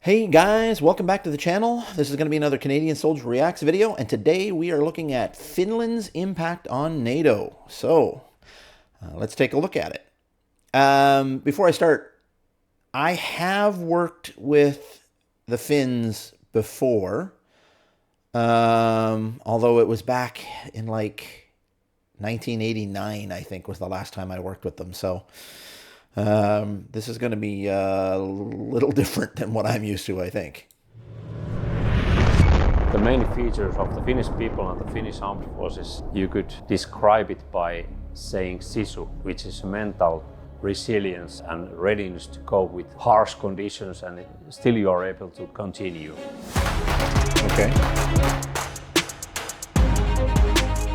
Hey guys, welcome back to the channel. This is going to be another Canadian Soldier Reacts video, and today we are looking at Finland's impact on NATO. So, let's take a look at it. Before I start, I have worked with the Finns before, although it was back in like 1989, I think was the last time I worked with them. So, this is going to be a little different than what I'm used to, I think. The main features of the Finnish people and the Finnish armed forces, you could describe it by saying sisu, which is mental resilience and readiness to cope with harsh conditions, and still you are able to continue. Okay.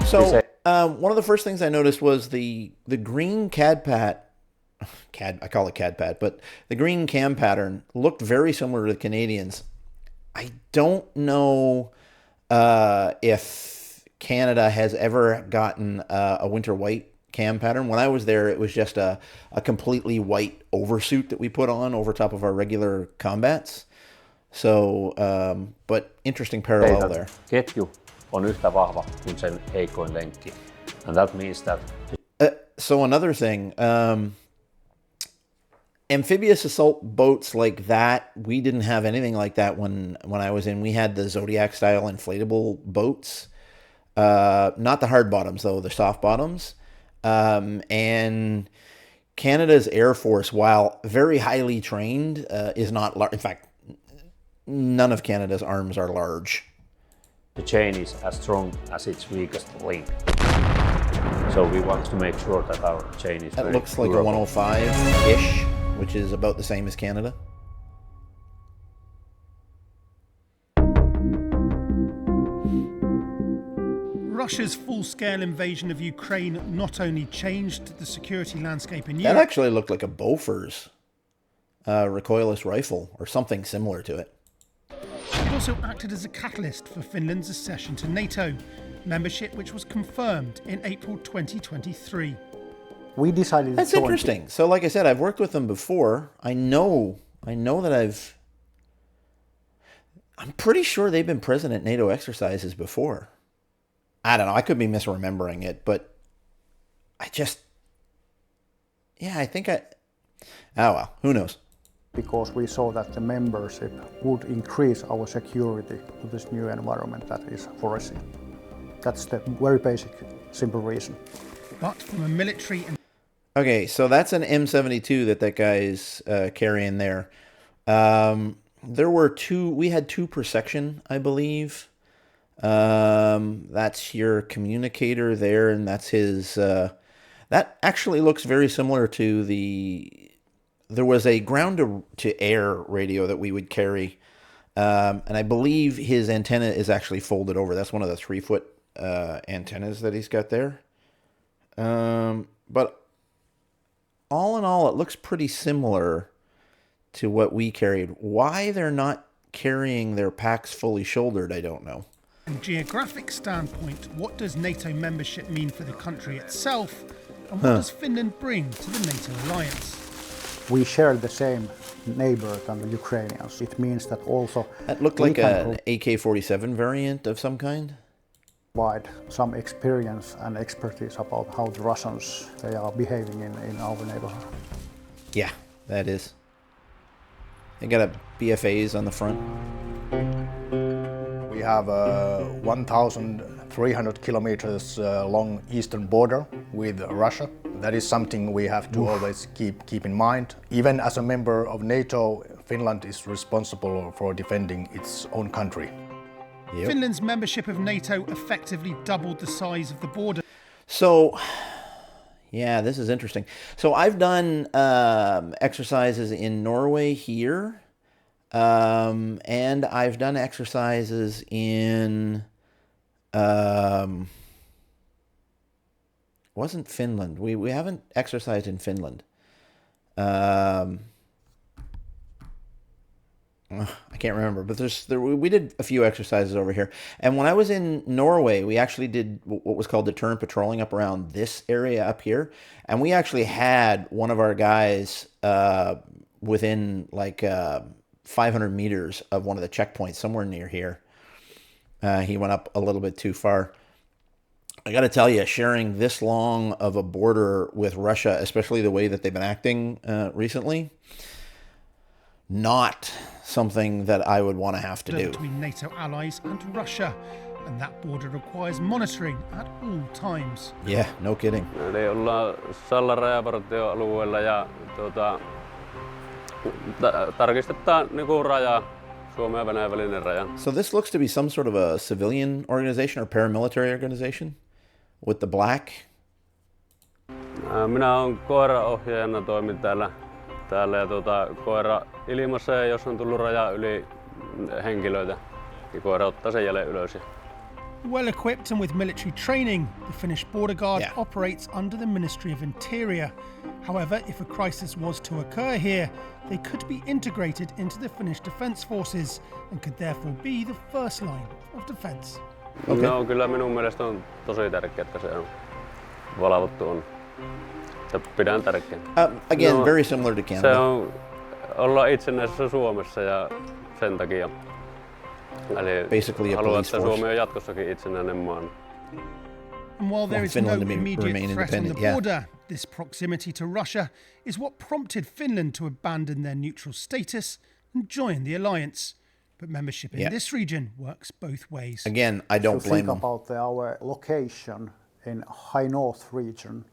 So, one of the first things I noticed was the green I call it CAD, but the green cam pattern looked very similar to the Canadians. I don't know if Canada has ever gotten a winter white cam pattern. When I was there, it was just a completely white oversuit that we put on over top of our regular combats. So, but interesting parallel there. Ketju on yhtä vahva kuin sen heikoin lenkki. And that means that... So another thing... amphibious assault boats like that, we didn't have anything like that when I was in. We had the Zodiac style inflatable boats, not the hard bottoms though, the soft bottoms. And Canada's Air Force, while very highly trained, is not large. In fact, none of Canada's arms are large. The chain is as strong as its weakest link. So we want to make sure that our chain is That looks like durable. A 105-ish. Which is about the same as Canada. Russia's full-scale invasion of Ukraine not only changed the security landscape in Europe... That actually looked like a Bofors recoilless rifle, or something similar to it. It also acted as a catalyst for Finland's accession to NATO, membership which was confirmed in April 2023. We decided. That's interesting. So, like I said, I've worked with them before. I know that I'm pretty sure they've been present at NATO exercises before. I don't know. I could be misremembering it, but I think oh well, who knows? Because we saw that the membership would increase our security to this new environment that is foreseen. That's the very basic, simple reason. But from a military and... Okay, so that's an M72 that guy's carrying there. There were we had two per section, I believe. That's your communicator there, and that's his, that actually looks very similar to there was a ground-to-air radio that we would carry, and I believe his antenna is actually folded over. That's one of the 3-foot antennas that he's got there. But all in all, it looks pretty similar to what we carried. Why they're not carrying their packs fully shouldered, I don't know. From a geographic standpoint, what does NATO membership mean for the country itself, and what does Finland bring to the NATO alliance? We share the same neighbor than the Ukrainians. It means that also... That looked like an AK-47 variant of some kind. Provide some experience and expertise about how the Russians they are behaving in our neighborhood. Yeah, that is. They got a BFAs on the front. We have a 1,300 kilometers long eastern border with Russia. That is something we have to always keep in mind. Even as a member of NATO, Finland is responsible for defending its own country. Yep. Finland's membership of NATO effectively doubled the size of the border. So, yeah, this is interesting. So I've done exercises in Norway here, and I've done exercises in, wasn't Finland. We haven't exercised in Finland. I can't remember, but we did a few exercises over here. And when I was in Norway, we actually did what was called deterrent patrolling up around this area up here. And we actually had one of our guys within like 500 meters of one of the checkpoints somewhere near here. He went up a little bit too far. I got to tell you, sharing this long of a border with Russia, especially the way that they've been acting recently, not something that I would want to have to do. Between NATO allies and Russia, and that border requires monitoring at all times. Yeah, no kidding. Eli ollaan Sallan rajavartioalueella ja tarkistetaan niinku raja, Suomen ja Venäjän välinen raja. So this looks to be some sort of a civilian organization or paramilitary organization with the black. Minä olen koiraohjaajana, toimin täällä ja koira ilmaisee, jos on tullut raja yli henkilöitä, niin koira ottaa sen jälleen ylös. Well equipped and with military training, the Finnish border guard operates under the Ministry of Interior. However, if a crisis was to occur here, they could be integrated into the Finnish Defence Forces and could therefore be the first line of defence. Okay. No kyllä minun mielestä on tosi tärkeää, että se on valvottu on. Se pidän tärkeänä. Again, very similar to Canada. Se on olla itsenäisessä Suomessa ja sen takia. Eli Basically a haluan, police että force. Suomi on jatkossakin itsenäinen maa. And while there is no Finland to immediate remain threat on the independent, border, this proximity to Russia is what prompted Finland to abandon their neutral status and join the alliance. But membership in this region works both ways. Again, I don't blame think them. about our location in High North region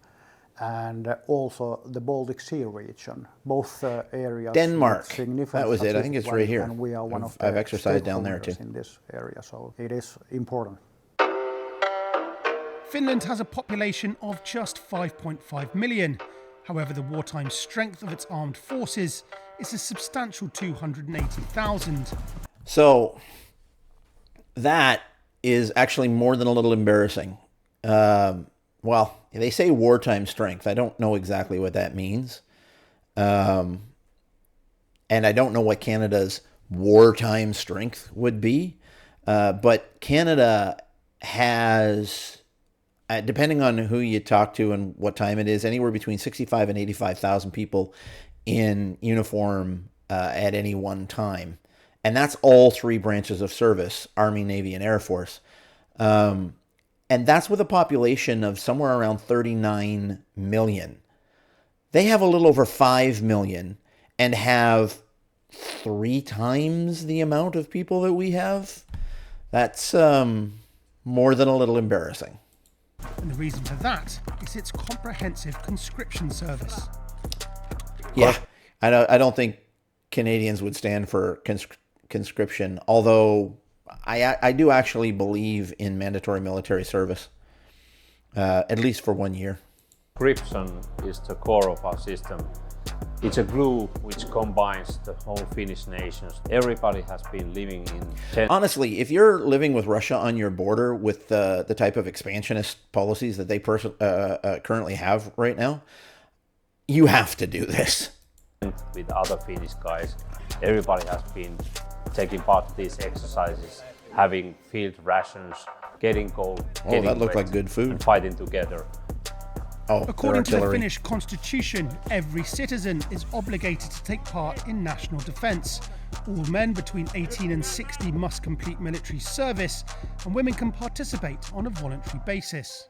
and also the Baltic Sea region. Both areas. Denmark. Significant That was it. I think it's right here. And we are one of I've the exercised down there stakeholders too. in this area, so it is important. Finland has a population of just 5.5 million. However, the wartime strength of its armed forces is a substantial 280,000. So that is actually more than a little embarrassing. Well, they say wartime strength. I don't know exactly what that means. And I don't know what Canada's wartime strength would be. But Canada has, depending on who you talk to and what time it is, anywhere between 65 and 85,000 people in uniform at any one time. And that's all three branches of service, Army, Navy, and Air Force. And that's with a population of somewhere around 39 million. They have a little over 5 million and have 3 times the amount of people that we have. That's more than a little embarrassing. And the reason for that is its comprehensive conscription service. Yeah, I don't think Canadians would stand for conscription, although I do actually believe in mandatory military service, at least for 1 year. Conscription is the core of our system. It's a glue which combines the whole Finnish nation. Everybody has been living in... Honestly, if you're living with Russia on your border with the type of expansionist policies that they currently have right now, you have to do this. With other Finnish guys, everybody has been taking part in these exercises, having field rations, getting cold, getting that looked wet, like good food. and fighting together. Oh, According to the artillery. Finnish constitution, every citizen is obligated to take part in national defence. All men between 18 and 60 must complete military service, and women can participate on a voluntary basis.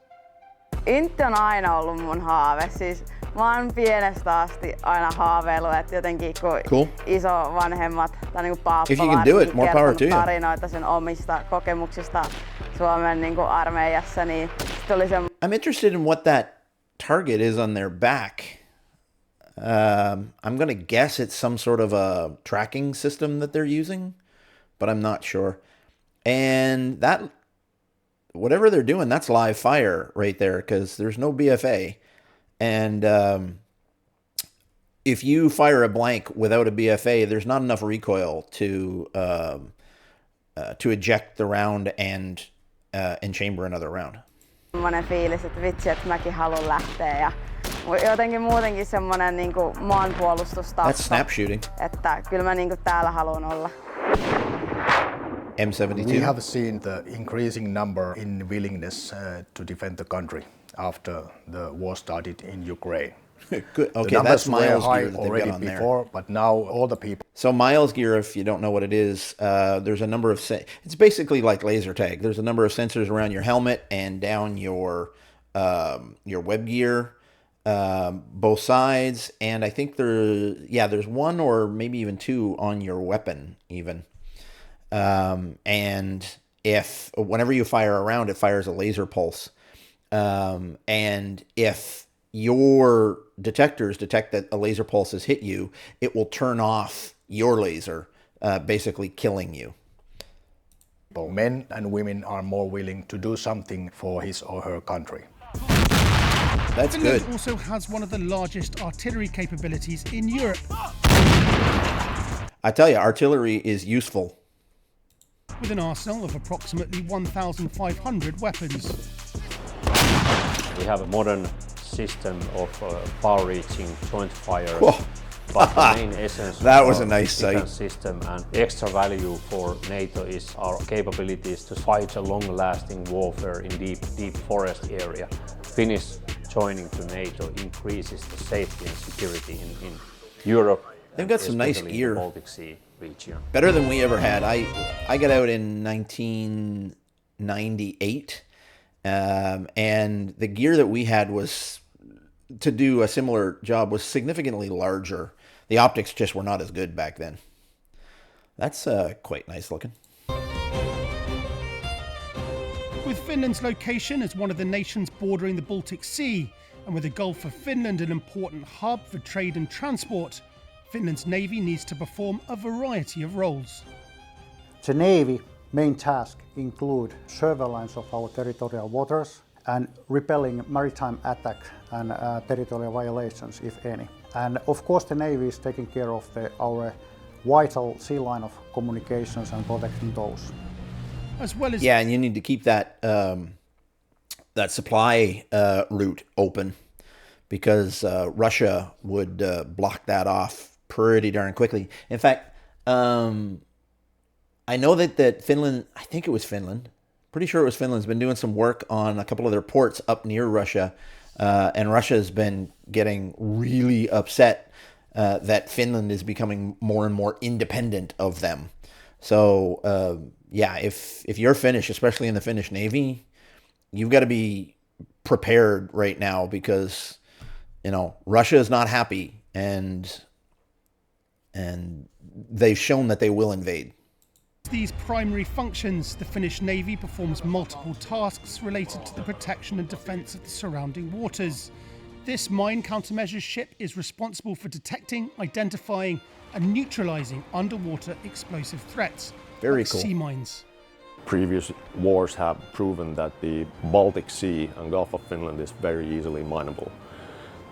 Intti on aina ollut mun haave. Siis mä oon pienestä asti aina haaveillut, että jotenkin kun isovanhemmat tai niinku pappa If you can do it, varsinkin more power to you. tarinoita sen omista kokemuksista Suomen niinku armeijassa, niin sit oli se... I'm interested in what that target is on their back. I'm going to guess it's some sort of a tracking system that they're using, but I'm not sure. And that, whatever they're doing, that's live fire right there because there's no BFA. And if you fire a blank without a BFA, there's not enough recoil to eject the round and chamber another round. Semmoinen fiilis, että vitsi, että mäkin haluan lähteä ja jotenkin muutenkin semmoinen niinku maanpuolustustahto. That's snap shooting. Että kyllä mä niinku täällä haluan olla. M72. We have seen the increasing number in willingness to defend the country after the war started in Ukraine. Good. The Okay, numbers that's were Miles high gear that they've already got on there. before, but now all the people. So Miles gear, if you don't know what it is, there's a number of it's basically like laser tag. There's a number of sensors around your helmet and down your web gear, both sides, and I think there's one or maybe even two on your weapon even. And if whenever you fire around, it fires a laser pulse, and if your detectors detect that a laser pulse has hit you, it will turn off your laser, basically killing you. Men and women are more willing to do something for his or her country. That's Finland good. also has one of the largest artillery capabilities in Europe. I tell you, artillery is useful. With an arsenal of approximately 1,500 weapons. We have a modern system of far-reaching joint fire. Whoa. But the main essence That was of a nice our sight. defense system and extra value for NATO is our capabilities to fight a long-lasting warfare in deep forest area. Finnish joining to NATO increases the safety and security in Europe. They've got some nice especially in gear. the Baltic Sea region. Better than we ever had. I got out in 1998, and the gear that we had was to do a similar job was significantly larger. The optics just were not as good back then. That's quite nice looking. With Finland's location as one of the nations bordering the Baltic Sea, and with the Gulf of Finland an important hub for trade and transport, Finland's Navy needs to perform a variety of roles. The Navy main task include surveillance of our territorial waters and repelling maritime attack and territorial violations, if any. And of course the Navy is taking care of our vital sea line of communications and protecting those. As well as and you need to keep that that supply route open, because Russia would block that off pretty darn quickly. In fact, I know that Finland, I think it was Finland, pretty sure it was Finland's been doing some work on a couple of their ports up near Russia, and Russia has been getting really upset that Finland is becoming more and more independent of them. So if you're Finnish, especially in the Finnish Navy, you've got to be prepared right now, because Russia is not happy, and they've shown that they will invade. these primary functions, the Finnish Navy performs multiple tasks related to the protection and defence of the surrounding waters. This mine countermeasures ship is responsible for detecting, identifying and neutralising underwater explosive threats, like sea mines. Previous wars have proven that the Baltic Sea and Gulf of Finland is very easily mineable.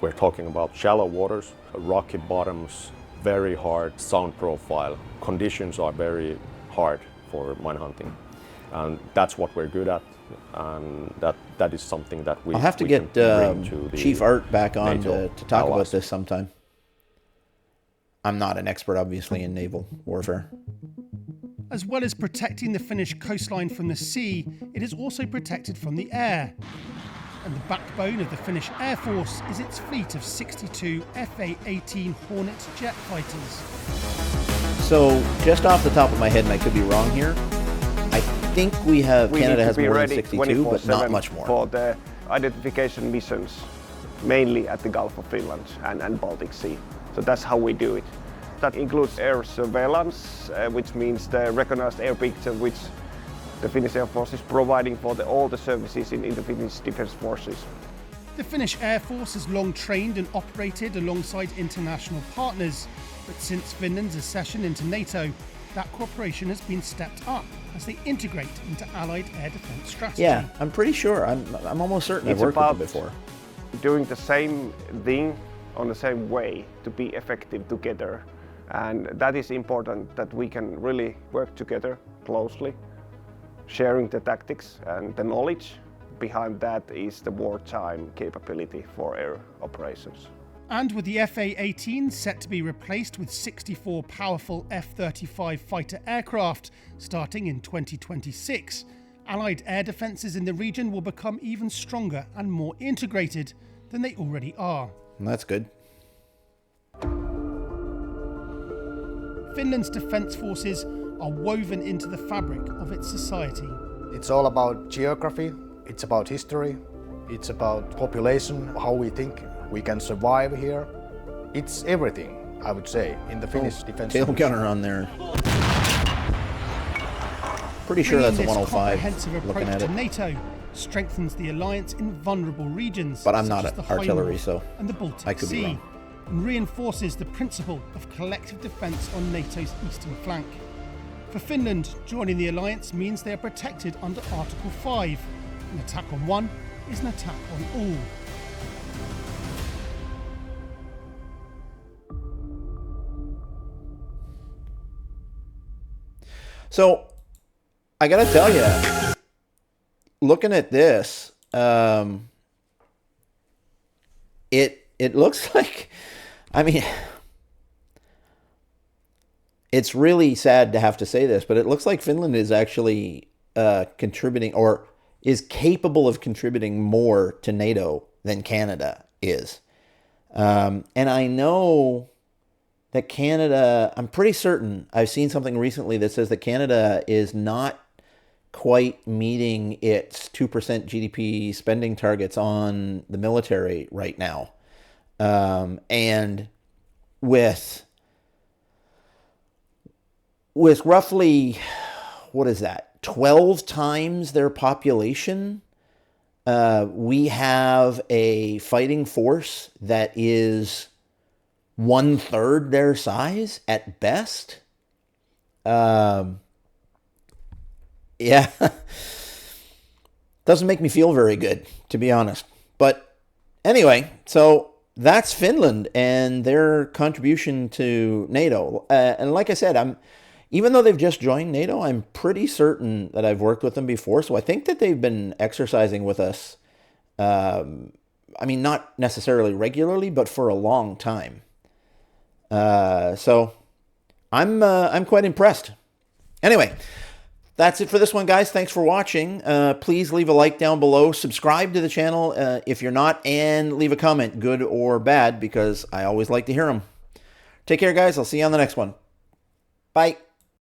We're talking about shallow waters, rocky bottoms, very hard sound profile. Conditions are very hard for mine hunting, and that's what we're good at, and that is something that we. I'll have to get Chief Art back on to talk about this sometime. I'm not an expert, obviously, in naval warfare. As well as protecting the Finnish coastline from the sea, it is also protected from the air. And the backbone of the Finnish Air Force is its fleet of 62 FA-18 Hornet jet fighters. So, just off the top of my head, and I could be wrong here, I think Canada has more than 62, but not much more. For the identification missions, mainly at the Gulf of Finland and Baltic Sea. So that's how we do it. That includes air surveillance, which means the recognized air picture, which the Finnish Air Force is providing for all the services in the Finnish Defence Forces. The Finnish Air Force has long trained and operated alongside international partners, but since Finland's accession into NATO, that cooperation has been stepped up as they integrate into Allied air defence strategy. Yeah, I'm pretty sure. I'm almost certain I've worked with them before. Doing the same thing on the same way to be effective together. And that is important, that we can really work together closely, sharing the tactics and the knowledge. Behind that is the wartime capability for air operations. And with the FA-18 set to be replaced with 64 powerful F-35 fighter aircraft starting in 2026, Allied air defences in the region will become even stronger and more integrated than they already are. That's good. Finland's defence forces are woven into the fabric of its society. It's all about geography, it's about history, it's about population, how we think we can survive here. It's everything, I would say, in the Finnish defence. Tail gunner on there. Pretty sure that's a 105. Comprehensive looking approach at to it. NATO strengthens the alliance in vulnerable regions, But I'm such not as the artillery, High so North and the Baltic I could be Sea, wrong. and reinforces the principle of collective defence on NATO's eastern flank. For Finland, joining the alliance means they are protected under Article 5. An attack on one is an attack on all. So, I gotta tell you, looking at this, it looks like, I mean, it's really sad to have to say this, but it looks like Finland is actually contributing, or is capable of contributing more to NATO than Canada is. And I know that Canada, I'm pretty certain, I've seen something recently that says that Canada is not quite meeting its 2% GDP spending targets on the military right now. And with roughly, what is that, 12 times their population, we have a fighting force that is 1/3 their size at best. Yeah, doesn't make me feel very good, to be honest. But anyway, so that's Finland and their contribution to NATO. And like I said, even though they've just joined NATO, I'm pretty certain that I've worked with them before. So I think that they've been exercising with us. I mean, not necessarily regularly, but for a long time. So I'm quite impressed. Anyway, that's it for this one, guys. Thanks for watching. Please leave a like down below. Subscribe to the channel if you're not, and leave a comment, good or bad, because I always like to hear them. Take care, guys. I'll see you on the next one. Bye.